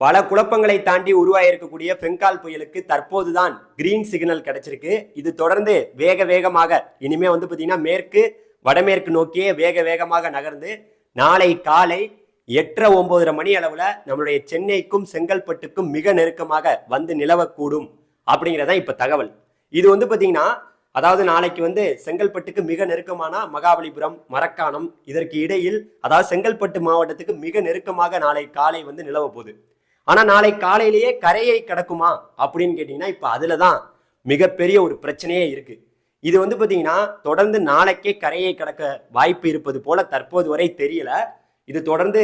பல குழப்பங்களை தாண்டி உருவாயிருக்கக்கூடிய பெங்கால் புயலுக்கு தற்போதுதான் கிரீன் சிக்னல் கிடைச்சிருக்கு. இது தொடர்ந்து வேக வேகமாக இனிமே பாத்தீங்கன்னா மேற்கு வடமேற்கு நோக்கியே வேக வேகமாக நகர்ந்து நாளை காலை 8:30-9 மணி அளவுல நம்மளுடைய சென்னைக்கும் செங்கல்பட்டுக்கும் மிக நெருக்கமாக வந்து நிலவக்கூடும் அப்படிங்கிறதா இப்ப தகவல். இது பாத்தீங்கன்னா அதாவது நாளைக்கு செங்கல்பட்டுக்கு மிக நெருக்கமான மகாபலிபுரம், மரக்காணம் இதற்கு இடையில், அதாவது செங்கல்பட்டு மாவட்டத்துக்கு மிக நெருக்கமாக நாளை காலை நிலவ போகுது. ஆனா நாளை காலையிலேயே கரையை கடக்குமா அப்படின்னு கேட்டீங்கன்னா இப்ப அதுலதான் மிகப்பெரிய ஒரு பிரச்சனையே இருக்கு. இது பாத்தீங்கன்னா தொடர்ந்து நாளைக்கே கரையை கடக்க வாய்ப்பு இருப்பது போல தற்போது வரை தெரியல. இது தொடர்ந்து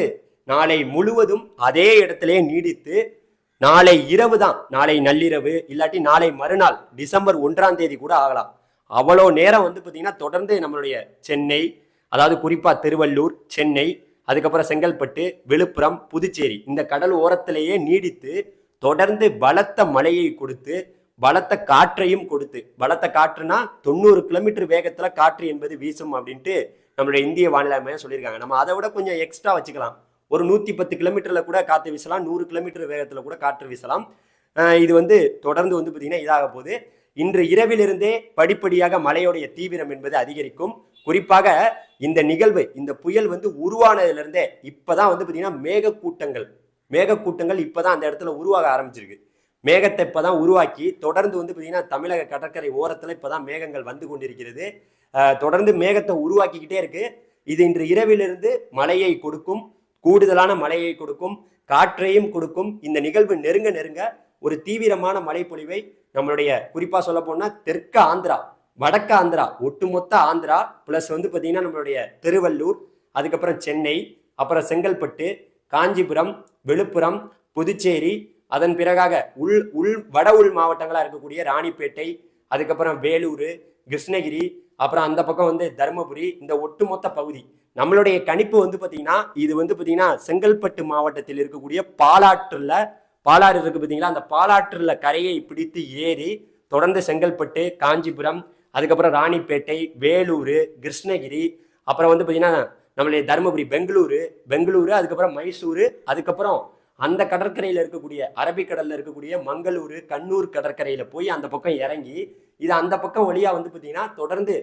நாளை முழுவதும் அதே இடத்திலே நீடித்து நாளை இரவு தான், நாளை நள்ளிரவு இல்லாட்டி நாளை மறுநாள் டிசம்பர் 1ஆம் தேதி கூட ஆகலாம். அவ்வளோ நேரம் பாத்தீங்கன்னா தொடர்ந்து நம்மளுடைய சென்னை, அதாவது குறிப்பா திருவள்ளூர், சென்னை, அதுக்கப்புறம் செங்கல்பட்டு, விழுப்புரம், புதுச்சேரி இந்த கடல் ஓரத்திலேயே நீடித்து தொடர்ந்து பலத்த மழையை கொடுத்து பலத்த காற்றையும் கொடுத்து, பலத்த காற்றுனா 90 கிலோமீட்டர் வேகத்துல காற்று என்பது வீசும் அப்படின்ட்டு நம்மளுடைய இந்திய வானிலை மையம் சொல்லியிருக்காங்க. நம்ம அதை விட கொஞ்சம் எக்ஸ்ட்ரா வச்சுக்கலாம். ஒரு 110 கிலோமீட்டர்ல கூட காற்று வீசலாம், 100 கிலோமீட்டர் வேகத்துல கூட காற்று வீசலாம். இது தொடர்ந்து பாத்தீங்கன்னா இதாக போகுது. இன்று இரவிலிருந்தே படிப்படியாக மழையோடைய தீவிரம் என்பது அதிகரிக்கும். குறிப்பாக இந்த நிகழ்வு, இந்த புயல் உருவானதுல இருந்தே இப்பதான் பாத்தீங்கன்னா மேகக்கூட்டங்கள் இப்பதான் அந்த இடத்துல உருவாக ஆரம்பிச்சிருக்கு. மேகத்தை இப்பதான் உருவாக்கி தொடர்ந்து பாத்தீங்கன்னா தமிழக கடற்கரை ஓரத்துல இப்பதான் மேகங்கள் வந்து கொண்டிருக்கிறது. தொடர்ந்து மேகத்தை உருவாக்கிக்கிட்டே இருக்கு. இது இன்று இரவிலிருந்து மழையை கொடுக்கும், கூடுதலான மழையை கொடுக்கும், காற்றையும் கொடுக்கும். இந்த நிகழ்வு நெருங்க நெருங்க ஒரு தீவிரமான மழைப்பொழிவை நம்மளுடைய குறிப்பா சொல்ல போனா தெற்கு ஆந்திரா, வடக்கு ஆந்திரா, ஒட்டுமொத்த ஆந்திரா பிளஸ் பாத்தீங்கன்னா நம்மளுடைய திருவள்ளூர், அதுக்கப்புறம் சென்னை, அப்புறம் செங்கல்பட்டு, காஞ்சிபுரம், விழுப்புரம், புதுச்சேரி, அதன் பிறகாக வட உள் மாவட்டங்களா இருக்கக்கூடிய ராணிப்பேட்டை, அதுக்கப்புறம் வேலூர், கிருஷ்ணகிரி, அப்புறம் அந்த பக்கம் தருமபுரி, இந்த ஒட்டுமொத்த பகுதி நம்மளுடைய கணிப்பு பாத்தீங்கன்னா இது பாத்தீங்கன்னா செங்கல்பட்டு மாவட்டத்தில் இருக்கக்கூடிய பாலாறு இருக்கு பாத்தீங்களா, அந்த பாலாற்றுல கரையை பிடித்து ஏறி தொடர்ந்து செங்கல்பட்டு, காஞ்சிபுரம், அதுக்கப்புறம் ராணிப்பேட்டை, வேலூர், கிருஷ்ணகிரி, அப்புறம் பாத்தீங்கன்னா நம்மளுடைய தருமபுரி, பெங்களூரு, அதுக்கப்புறம் மைசூரு, அதுக்கப்புறம் அந்த கடற்கரையில இருக்கக்கூடிய அரபிக்கடல்ல இருக்கக்கூடிய மங்களூரு, கண்ணூர் கடற்கரையில போய் அந்த பக்கம் இறங்கி இது அந்த பக்கம் வழியா பாத்தீங்கன்னா தொடர்ந்து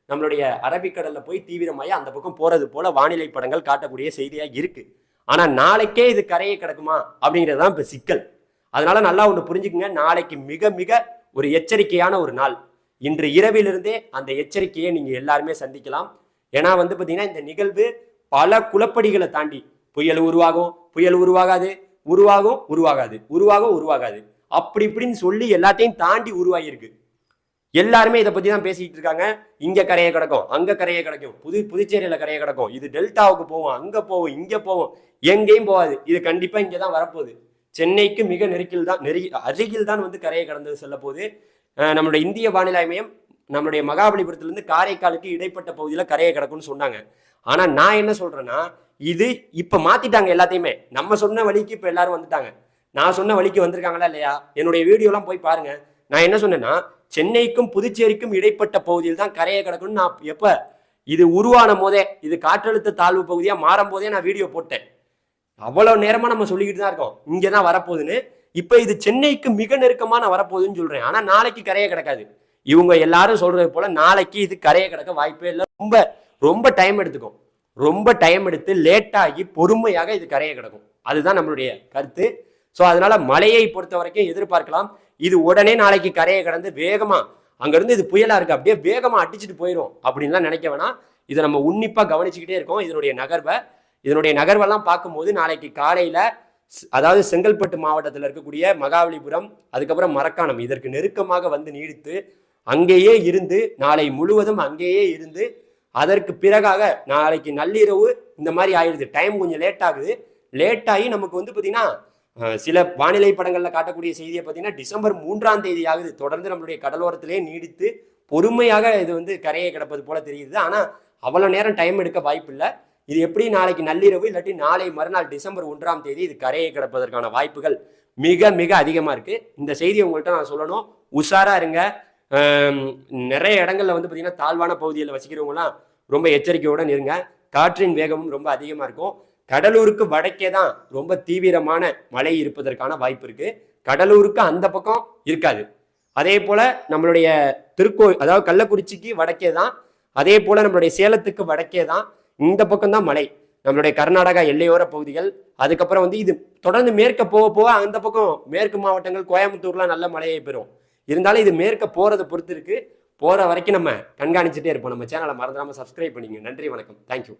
நம்மளுடைய அரபிக்கடல்ல போய் தீவிரமாயி அந்த பக்கம் போறது போல வானிலை படங்கள் காட்டக்கூடிய செய்தியா இருக்கு. ஆனா நாளைக்கே இது கரையை கிடக்குமா அப்படிங்கிறதுதான் இப்ப சிக்கல். அதனால நல்லா ஒண்ணு புரிஞ்சுக்குங்க, நாளைக்கு மிக மிக ஒரு எச்சரிக்கையான ஒரு நாள். இன்று இரவிலிருந்தே அந்த எச்சரிக்கையை நீங்க எல்லாருமே சந்திக்கலாம். ஏன்னா பாத்தீங்கன்னா இந்த நிகழ்வு பல குழப்படிகளை தாண்டி புயல் உருவாகும், புயல் உருவாகாது, உருவாகாது அப்படி இப்படின்னு சொல்லி எல்லாத்தையும் தாண்டி உருவாகிருக்கு. எல்லாருமே இதை பத்தி தான் பேசிட்டு இருக்காங்க. இங்க கரையை கிடக்கும், அங்க கரையை கிடக்கும், புதுச்சேரியில கரையை கிடக்கும், இது டெல்டாவுக்கு போவோம், அங்க போவோம், இங்க போவோம், எங்கேயும் போகாது. இது கண்டிப்பா இங்கதான் வரப்போகுது. சென்னைக்கு மிக அருகில் தான் கரையை கடந்து செல்ல போகுது. நம்மளுடைய இந்திய வானிலை மையம் நம்மளுடைய மகாபலிபுரத்திலிருந்து காரைக்காலுக்கு இடைப்பட்ட பகுதியில கரையை கிடக்கும்னு சொன்னாங்க. ஆனா நான் என்ன சொல்றேன்னா, இது இப்ப மாத்திட்டாங்க எல்லாத்தையுமே. நம்ம சொன்ன வழிக்கு இப்ப எல்லாரும் வந்துட்டாங்க. நான் சொன்ன வழிக்கு வந்திருக்காங்களா இல்லையா? என்னுடைய வீடியோ எல்லாம் போய் பாருங்க. நான் என்ன சொன்னேன்னா, சென்னைக்கும் புதுச்சேரிக்கும் இடைப்பட்ட பகுதியில் தான் கரையை கிடக்கும்னு நான் எப்ப இது உருவான போதே, இது காற்றழுத்த தாழ்வு பகுதியா மாறும் போதே நான் வீடியோ போட்டேன். அவ்வளவு நேரமா நம்ம சொல்லிக்கிட்டு தான் இருக்கோம் இங்கதான் வரப்போகுதுன்னு. இப்ப இது சென்னைக்கு மிக நெருக்கமான வரப்போகுதுன்னு சொல்றேன். ஆனா நாளைக்கு கரையை கிடக்காது. இவங்க எல்லாரும் சொல்றது போல நாளைக்கு இது கரையை கிடக்க வாய்ப்பே இல்லை. ரொம்ப டைம் எடுத்துக்கும். ரொம்ப டைம் எடுத்து லேட்டாகி பொறுமையாக இது கரையை கிடக்கும். அதுதான் நம்மளுடைய கருத்து. ஸோ அதனால மழையை பொறுத்த வரைக்கும் எதிர்பார்க்கலாம். இது உடனே நாளைக்கு கரையை கடந்து வேகமா அங்கிருந்து இது புயலா இருக்கு அப்படியே வேகமா அடிச்சுட்டு போயிடும் அப்படின்லாம் நினைக்க வேணாம். இதை நம்ம உன்னிப்பா கவனிச்சுக்கிட்டே இருக்கோம். இதனுடைய நகர்வெல்லாம் பார்க்கும்போது நாளைக்கு காலையில, அதாவது செங்கல்பட்டு மாவட்டத்தில் இருக்கக்கூடிய மகாபலிபுரம், அதுக்கப்புறம் மரக்காணம் இதற்கு நெருக்கமாக நீடித்து அங்கேயே இருந்து நாளை முழுவதும் அங்கேயே இருந்து அதற்கு பிறகாக நாளைக்கு நள்ளிரவு இந்த மாதிரி ஆயிடுது. டைம் கொஞ்சம் லேட் ஆகுது. லேட் ஆகி நமக்கு பாத்தீங்கன்னா சில வானிலை படங்கள்ல காட்டக்கூடிய செய்தியை பார்த்தீங்கன்னா டிசம்பர் 3ஆம் தேதி ஆகுது. தொடர்ந்து நம்மளுடைய கடலோரத்திலே நீடித்து பொறுமையாக இது கரையை கிடப்பது போல தெரியுது. ஆனா அவ்வளவு நேரம் டைம் எடுக்க வாய்ப்பு இல்லை. இது எப்படி நாளைக்கு நள்ளிரவு இல்லாட்டி நாளை மறுநாள் டிசம்பர் 1ஆம் தேதி இது கரையை கிடப்பதற்கான வாய்ப்புகள் மிக மிக அதிகமா இருக்கு. இந்த செய்தியை உங்கள்கிட்ட நான் சொல்லணும். உஷாரா இருங்க. நிறைய இடங்கள்ல பாத்தீங்கன்னா தாழ்வான பகுதியில் வசிக்கிறவங்கலாம் ரொம்ப எச்சரிக்கையுடன் இருங்க. காற்றின் வேகமும் ரொம்ப அதிகமா இருக்கும். கடலூருக்கு வடக்கே தான் ரொம்ப தீவிரமான மழை இருப்பதற்கான வாய்ப்பு இருக்கு. கடலூருக்கு அந்த பக்கம் இருக்காது. அதே போல நம்மளுடைய அதாவது கள்ளக்குறிச்சிக்கு வடக்கே தான், அதே போல நம்மளுடைய சேலத்துக்கு வடக்கே தான் இந்த பக்கம் தான் மழை. நம்மளுடைய கர்நாடகா எல்லையோர பகுதிகள், அதுக்கப்புறம் வந்து இது தொடர்ந்து மேற்க போக போக அந்த பக்கம் மேற்கு மாவட்டங்கள் கோயம்புத்தூர்லாம் நல்ல மழையை பெறும். இருந்தாலும் இது மேற்க போறதை பொறுத்து இருக்கு. போற வரைக்கும் நம்ம கண்காணிச்சுட்டே இருப்போம். நம்ம சேனலை மறந்துடாம சப்ஸ்கிரைப் பண்ணிங்க. நன்றி, வணக்கம், தேங்க்யூ.